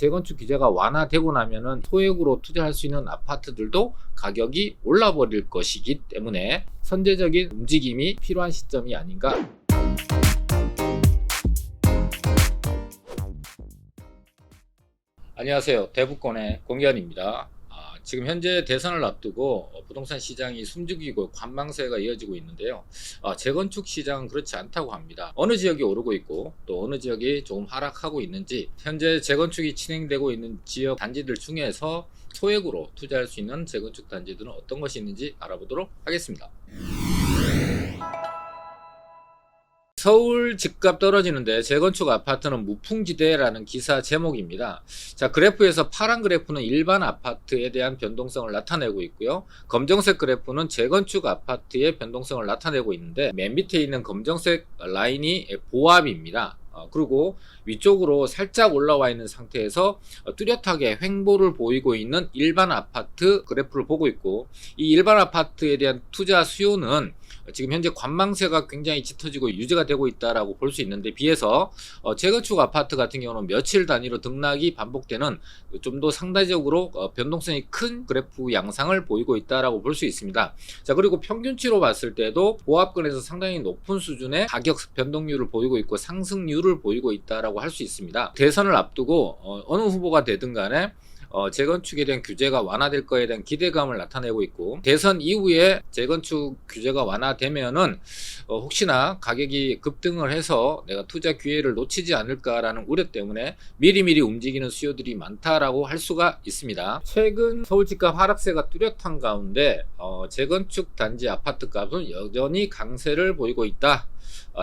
재건축 규제가 완화되고 나면은 소액으로 투자할 수 있는 아파트들도 가격이 올라 버릴 것이기 때문에 선제적인 움직임이 필요한 시점이 아닌가. 안녕하세요. 대부권의 공기환입니다. 지금 현재 대선을 앞두고 부동산 시장이 숨죽이고 관망세가 이어지고 있는데요. 재건축 시장은 그렇지 않다고 합니다. 어느 지역이 오르고 있고 또 어느 지역이 조금 하락하고 있는지, 현재 재건축이 진행되고 있는 지역 단지들 중에서 소액으로 투자할 수 있는 재건축 단지들은 어떤 것이 있는지 알아보도록 하겠습니다. 서울 집값 떨어지는데 재건축 아파트는 무풍지대라는 기사 제목입니다. 자, 그래프에서 파란 그래프는 일반 아파트에 대한 변동성을 나타내고 있고요. 검정색 그래프는 재건축 아파트의 변동성을 나타내고 있는데, 맨 밑에 있는 검정색 라인이 보합입니다. 그리고 위쪽으로 살짝 올라와 있는 상태에서 뚜렷하게 횡보를 보이고 있는 일반 아파트 그래프를 보고 있고, 이 일반 아파트에 대한 투자 수요는 지금 현재 관망세가 굉장히 짙어지고 유지가 되고 있다라고 볼 수 있는데, 비해서 재건축 아파트 같은 경우는 며칠 단위로 등락이 반복되는 좀 더 상대적으로 변동성이 큰 그래프 양상을 보이고 있다라고 볼 수 있습니다. 자, 그리고 평균치로 봤을 때도 보합권에서 상당히 높은 수준의 가격 변동률을 보이고 있고 상승률을 보이고 있다라고 할 수 있습니다. 대선을 앞두고 어느 후보가 되든 간에 재건축에 대한 규제가 완화될 거에 대한 기대감을 나타내고 있고, 대선 이후에 재건축 규제가 완화되면은 혹시나 가격이 급등을 해서 내가 투자 기회를 놓치지 않을까라는 우려 때문에 미리미리 움직이는 수요들이 많다라고 할 수가 있습니다. 최근 서울 집값 하락세가 뚜렷한 가운데 재건축 단지 아파트 값은 여전히 강세를 보이고 있다.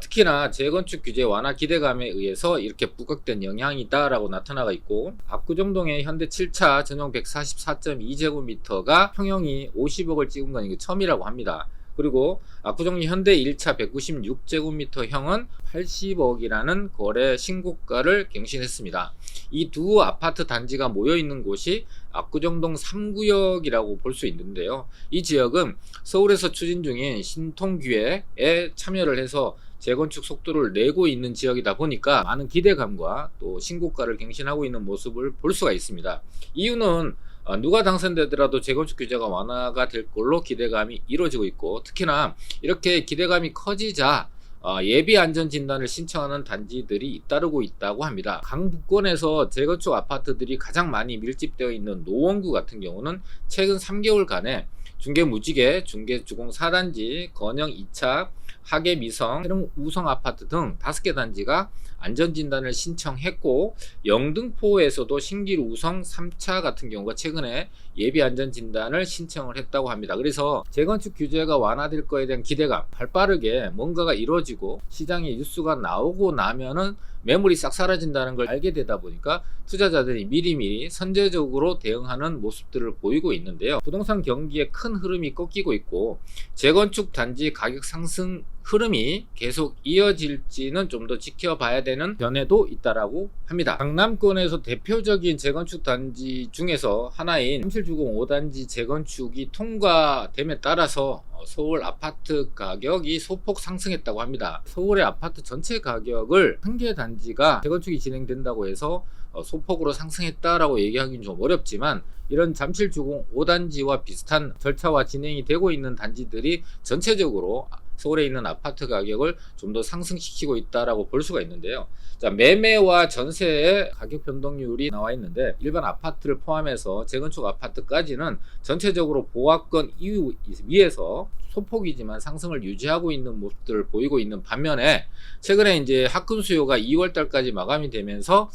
특히나 재건축 규제 완화 기대감에 의해서 이렇게 부각된 영향이다라고 나타나고 있고, 압구정동의 현대 7차 전용 144.2제곱미터가 평형이 50억을 찍은 건 이게 처음이라고 합니다. 그리고 압구정 현대 1차 196제곱미터형은 80억이라는 거래 신고가를 갱신했습니다. 이 두 아파트 단지가 모여 있는 곳이 압구정동 3구역이라고 볼 수 있는데요. 이 지역은 서울에서 추진 중인 신통기획에 참여를 해서 재건축 속도를 내고 있는 지역이다 보니까 많은 기대감과 또 신고가를 갱신하고 있는 모습을 볼 수가 있습니다. 이유는 누가 당선되더라도 재건축 규제가 완화가 될 걸로 기대감이 이루어지고 있고, 특히나 이렇게 기대감이 커지자 예비 안전 진단을 신청하는 단지들이 잇따르고 있다고 합니다. 강북권에서 재건축 아파트들이 가장 많이 밀집되어 있는 노원구 같은 경우는 최근 3개월간에 중계무지개, 중계주공 4단지, 건영 2차, 하계미성, 해릉 우성 아파트 등 5개 단지가 안전진단을 신청했고, 영등포에서도 신길 우성 3차 같은 경우가 최근에 예비 안전진단을 신청을 했다고 합니다. 그래서 재건축 규제가 완화될 거에 대한 기대감, 발빠르게 뭔가가 이루어지고 시장에 뉴스가 나오고 나면은 매물이 싹 사라진다는 걸 알게 되다 보니까 투자자들이 미리미리 선제적으로 대응하는 모습들을 보이고 있는데요. 부동산 경기의 큰 흐름이 꺾이고 있고, 재건축 단지 가격 상승 흐름이 계속 이어질지는 좀 더 지켜봐야 되는 견해도 있다라고 합니다. 강남권에서 대표적인 재건축 단지 중에서 하나인 3790 5단지 재건축이 통과됨에 따라서 서울 아파트 가격이 소폭 상승했다고 합니다. 서울의 아파트 전체 가격을 한 개 단지가 재건축이 진행된다고 해서 소폭으로 상승했다라고 얘기하기는 좀 어렵지만, 이런 잠실주공 5단지와 비슷한 절차와 진행이 되고 있는 단지들이 전체적으로 서울에 있는 아파트 가격을 좀 더 상승시키고 있다라고 볼 수가 있는데요. 자, 매매와 전세의 가격 변동률이 나와 있는데, 일반 아파트를 포함해서 재건축 아파트까지는 전체적으로 보합권 위에서 소폭이지만 상승을 유지하고 있는 모습들을 보이고 있는 반면에, 최근에 이제 합금 수요가 2월 달까지 마감이 되면서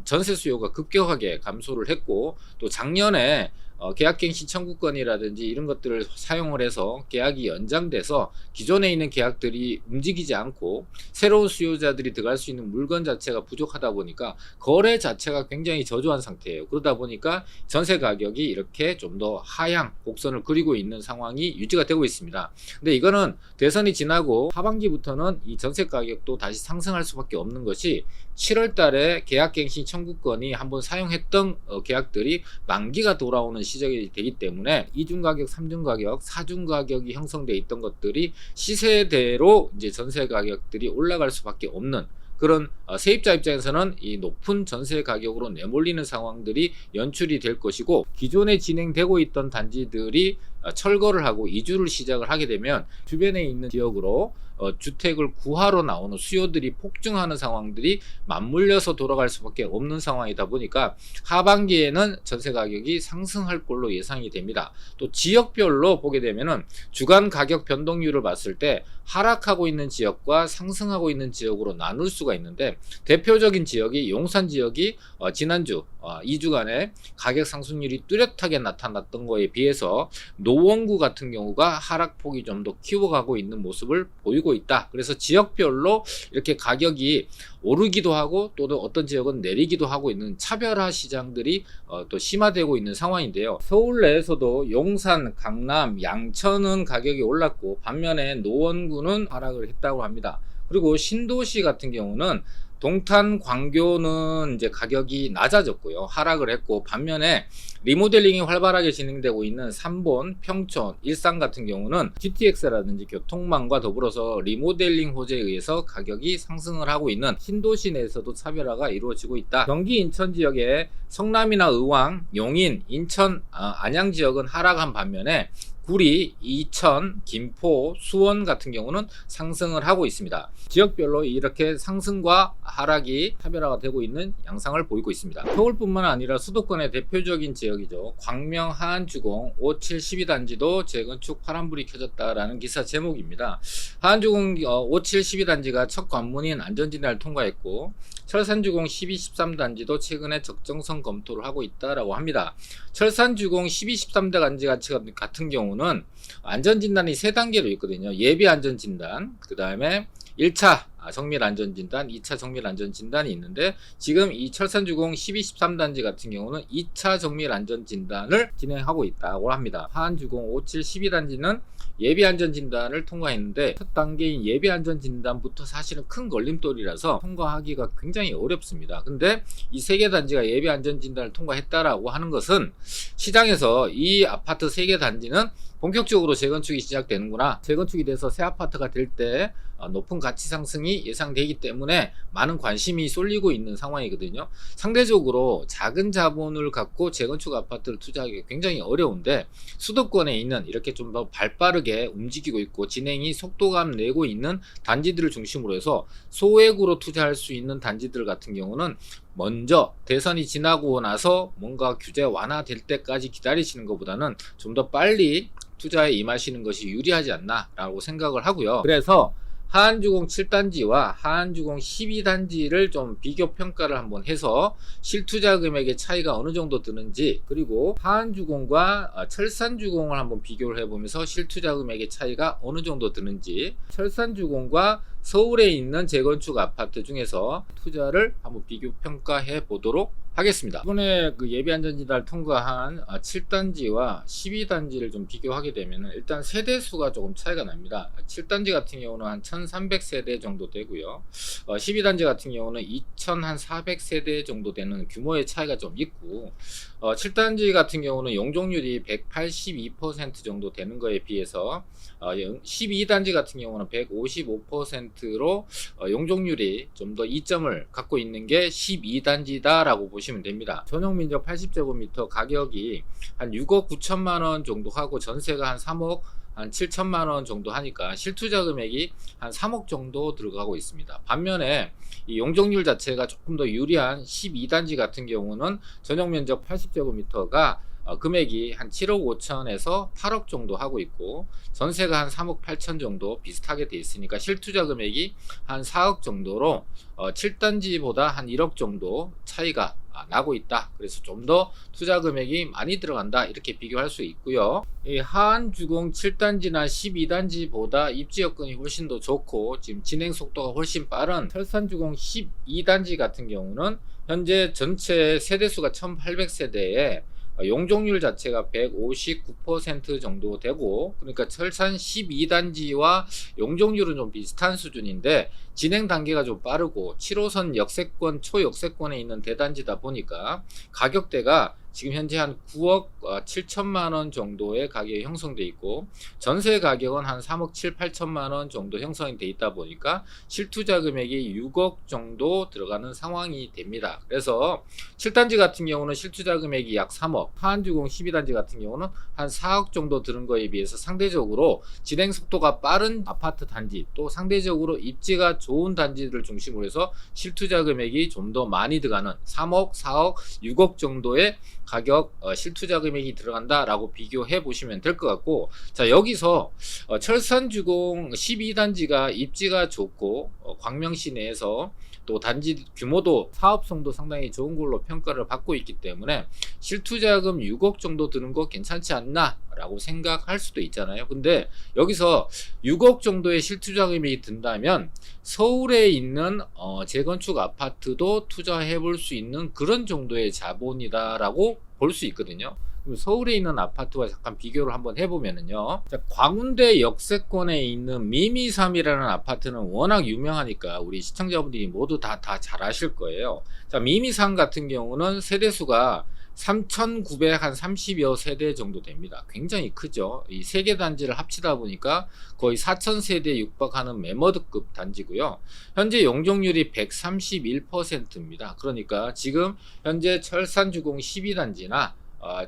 전세 수요가 급격하게 감소를 했고, 또 작년에 계약갱신 청구권이라든지 이런 것들을 사용을 해서 계약이 연장돼서 기존에 있는 계약들이 움직이지 않고 새로운 수요자들이 들어갈 수 있는 물건 자체가 부족하다 보니까 거래 자체가 굉장히 저조한 상태예요. 그러다 보니까 전세 가격이 이렇게 좀 더 하향 곡선을 그리고 있는 상황이 유지가 되고 있습니다. 근데 이거는 대선이 지나고 하반기부터는 이 전세 가격도 다시 상승할 수밖에 없는 것이, 7월 달에 계약갱신 청구권이 한번 사용했던 계약들이 만기가 돌아오는 시작이 되기 때문에 2중 가격, 3중 가격, 4중 가격이 형성돼 있던 것들이 시세대로 이제 전세 가격들이 올라갈 수밖에 없는 그런 세입자 입장에서는 이 높은 전세 가격으로 내몰리는 상황들이 연출이 될 것이고, 기존에 진행되고 있던 단지들이 철거를 하고 이주를 시작을 하게 되면 주변에 있는 지역으로 주택을 구하러 나오는 수요들이 폭증하는 상황들이 맞물려서 돌아갈 수밖에 없는 상황이다 보니까 하반기에는 전세 가격이 상승할 걸로 예상이 됩니다. 또 지역별로 보게 되면은 주간 가격 변동률을 봤을 때 하락하고 있는 지역과 상승하고 있는 지역으로 나눌 수가 있는데, 대표적인 지역이 용산 지역이 지난주 2주간에 가격 상승률이 뚜렷하게 나타났던 거에 비해서 노원구 같은 경우가 하락폭이 좀 더 키워가고 있는 모습을 보이고 있다. 그래서 지역별로 이렇게 가격이 오르기도 하고 또 어떤 지역은 내리기도 하고 있는 차별화 시장들이 또 심화되고 있는 상황인데요. 서울 내에서도 용산, 강남, 양천은 가격이 올랐고 반면에 노원구는 하락을 했다고 합니다. 그리고 신도시 같은 경우는 동탄, 광교는 이제 가격이 낮아졌고요. 하락을 했고, 반면에 리모델링이 활발하게 진행되고 있는 삼본, 평촌, 일산 같은 경우는 GTX라든지 교통망과 더불어서 리모델링 호재에 의해서 가격이 상승을 하고 있는 신도시 내에서도 차별화가 이루어지고 있다. 경기 인천 지역의 성남이나 의왕, 용인, 인천, 안양 지역은 하락한 반면에 구리, 이천, 김포, 수원 같은 경우는 상승을 하고 있습니다. 지역별로 이렇게 상승과 하락이 차별화가 되고 있는 양상을 보이고 있습니다. 서울뿐만 아니라 수도권의 대표적인 지역이죠. 광명 하안주공 57, 12단지도 재건축 파란불이 켜졌다라는 기사 제목입니다. 하안주공 57, 12단지가 첫 관문인 안전진단을 통과했고, 철산주공 12, 13단지도 최근에 적정성 검토를 하고 있다라고 합니다. 철산주공 12, 13대 단지 같은 경우는 안전진단이 3단계로 있거든요. 예비 안전진단, 그 다음에 1차 정밀안전진단, 2차 정밀안전진단이 있는데, 지금 이 철산주공 12, 13단지 같은 경우는 2차 정밀안전진단을 진행하고 있다고 합니다. 하안주공 57, 12단지는 예비안전진단을 통과했는데, 첫 단계인 예비안전진단부터 사실은 큰 걸림돌이라서 통과하기가 굉장히 어렵습니다. 근데 이 3개 단지가 예비안전진단을 통과했다라고 하는 것은 시장에서 이 아파트 3개 단지는 본격적으로 재건축이 시작되는구나, 재건축이 돼서 새 아파트가 될 때 높은 가치 상승이 예상되기 때문에 많은 관심이 쏠리고 있는 상황이거든요. 상대적으로 작은 자본을 갖고 재건축 아파트를 투자하기 굉장히 어려운데, 수도권에 있는 이렇게 좀 더 발빠르게 움직이고 있고 진행이 속도감 내고 있는 단지들을 중심으로 해서 소액으로 투자할 수 있는 단지들 같은 경우는 먼저 대선이 지나고 나서 뭔가 규제 완화될 때까지 기다리시는 것보다는 좀 더 빨리 투자에 임하시는 것이 유리하지 않나 라고 생각을 하고요. 그래서 하안주공 7단지와 하안주공 12단지를 좀 비교 평가를 한번 해서 실투자 금액의 차이가 어느 정도 드는지, 그리고 하안주공과 철산주공을 한번 비교를 해보면서 실투자 금액의 차이가 어느 정도 드는지, 철산주공과 서울에 있는 재건축 아파트 중에서 투자를 한번 비교 평가해 보도록 하겠습니다. 이번에 그 예비안전진단을 통과한 7단지와 12단지를 좀 비교하게 되면 일단 세대수가 조금 차이가 납니다. 7단지 같은 경우는 한 1300세대 정도 되고요. 12단지 같은 경우는 2400세대 정도 되는 규모의 차이가 좀 있고, 7단지 같은 경우는 용적률이 182% 정도 되는 거에 비해서 12단지 같은 경우는 155%로 용적률이 좀 더 이점을 갖고 있는 게 12단지다 라고 보시면 됩니다. 전용 면적 80제곱미터 가격이 한 6억 9천만 원 정도 하고 전세가 한 3억 한 7천만 원 정도 하니까 실투자 금액이 한 3억 정도 들어가고 있습니다. 반면에 이 용적률 자체가 조금 더 유리한 12단지 같은 경우는 전용 면적 80제곱미터가 금액이 한 7억 5천에서 8억 정도 하고 있고, 전세가 한 3억 8천 정도 비슷하게 돼 있으니까 실투자 금액이 한 4억 정도로 7단지보다 한 1억 정도 차이가 나고 있다. 그래서 좀 더 투자 금액이 많이 들어간다, 이렇게 비교할 수 있고요. 이 하안주공 7단지나 12단지보다 입지 여건이 훨씬 더 좋고 지금 진행 속도가 훨씬 빠른 철산주공 12단지 같은 경우는 현재 전체 세대수가 1800세대에 용적률 자체가 159% 정도 되고, 그러니까 철산 12단지와 용적률은 좀 비슷한 수준인데 진행 단계가 좀 빠르고 7호선 역세권 초역세권에 있는 대단지다 보니까 가격대가 지금 현재 한 9억 7천만 원 정도의 가격이 형성돼 있고 전세 가격은 한 3억 7, 8천만 원 정도 형성이 돼 있다 보니까 실투자 금액이 6억 정도 들어가는 상황이 됩니다. 그래서 7단지 같은 경우는 실투자 금액이 약 3억, 하한주공 12단지 같은 경우는 한 4억 정도 드는 거에 비해서 상대적으로 진행 속도가 빠른 아파트 단지, 또 상대적으로 입지가 좋은 단지들을 중심으로 해서 실투자 금액이 좀 더 많이 들어가는 3억, 4억, 6억 정도의 가격 실투자 금액이 들어간다라고 비교해 보시면 될 것 같고, 자 여기서 철산주공 12단지가 입지가 좋고 광명시 내에서 또 단지 규모도 사업성도 상당히 좋은 걸로 평가를 받고 있기 때문에 실투자금 6억 정도 드는 거 괜찮지 않나 라고 생각할 수도 있잖아요. 근데 여기서 6억 정도의 실투자금이 든다면 서울에 있는 재건축 아파트도 투자해 볼 수 있는 그런 정도의 자본이다 라고 볼 수 있거든요. 서울에 있는 아파트와 잠깐 비교를 한번 해보면은요. 자, 광운대 역세권에 있는 미미삼이라는 아파트는 워낙 유명하니까 우리 시청자분들이 모두 다 잘 아실 거예요. 자, 미미삼 같은 경우는 세대수가 3,930여 세대 정도 됩니다. 굉장히 크죠. 이 세 개 단지를 합치다 보니까 거의 4,000세대에 육박하는 매머드급 단지고요. 현재 용적률이 131%입니다. 그러니까 지금 현재 철산주공 12단지나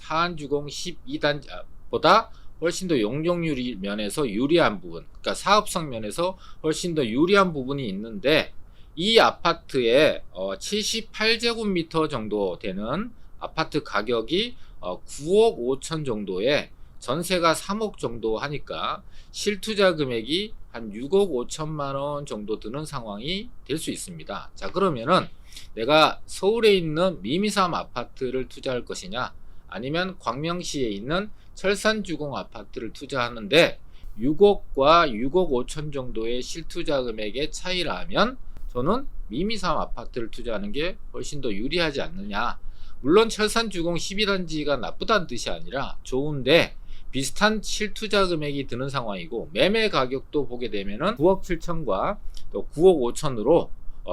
하한주공 12단지보다 훨씬 더 용적률 면에서 유리한 부분, 그러니까 사업성 면에서 훨씬 더 유리한 부분이 있는데, 이 아파트에 78제곱미터 정도 되는 아파트 가격이 9억 5천 정도에 전세가 3억 정도 하니까 실투자 금액이 한 6억 5천만 원 정도 드는 상황이 될 수 있습니다. 자, 그러면은 내가 서울에 있는 미미삼 아파트를 투자할 것이냐, 아니면 광명시에 있는 철산주공 아파트를 투자하는데 6억과 6억 5천 정도의 실투자 금액의 차이라면 저는 미미삼 아파트를 투자하는 게 훨씬 더 유리하지 않느냐. 물론 철산주공 12단지가 나쁘다는 뜻이 아니라 좋은데 비슷한 실투자 금액이 드는 상황이고, 매매 가격도 보게 되면은 9억 7천과 또 9억 5천으로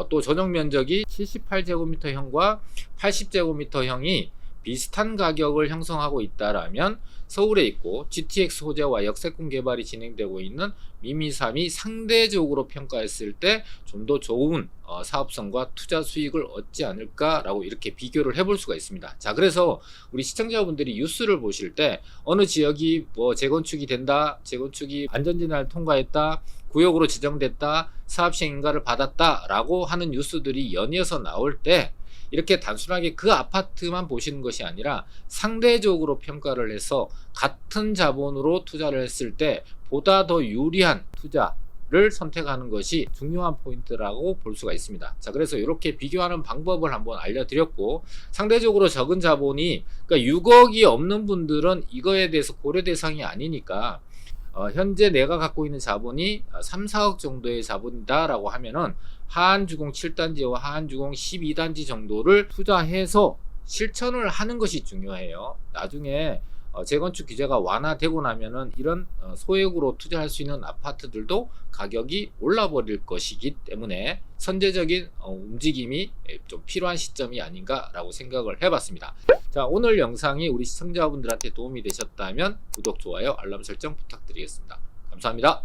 또 전용 면적이 78제곱미터형과 80제곱미터형이 비슷한 가격을 형성하고 있다라면 서울에 있고 GTX 소재와 역세권 개발이 진행되고 있는 미미삼이 상대적으로 평가했을 때 좀 더 좋은 사업성과 투자 수익을 얻지 않을까라고 이렇게 비교를 해볼 수가 있습니다. 자, 그래서 우리 시청자분들이 뉴스를 보실 때 어느 지역이 뭐 재건축이 된다, 재건축이 안전진단을 통과했다, 구역으로 지정됐다, 사업시행 인가를 받았다라고 하는 뉴스들이 연이어서 나올 때 이렇게 단순하게 그 아파트만 보시는 것이 아니라 상대적으로 평가를 해서 같은 자본으로 투자를 했을 때 보다 더 유리한 투자를 선택하는 것이 중요한 포인트라고 볼 수가 있습니다. 자, 그래서 이렇게 비교하는 방법을 한번 알려드렸고, 상대적으로 적은 자본이, 그러니까 6억이 없는 분들은 이거에 대해서 고려 대상이 아니니까 현재 내가 갖고 있는 자본이 3, 4억 정도의 자본이다 라고 하면은 하한주공 7단지와 하한주공 12단지 정도를 투자해서 실천을 하는 것이 중요해요. 나중에 재건축 규제가 완화되고 나면은 이런 소액으로 투자할 수 있는 아파트들도 가격이 올라버릴 것이기 때문에 선제적인 움직임이 좀 필요한 시점이 아닌가라고 생각을 해봤습니다. 자, 오늘 영상이 우리 시청자분들한테 도움이 되셨다면 구독, 좋아요, 알람 설정 부탁드리겠습니다. 감사합니다.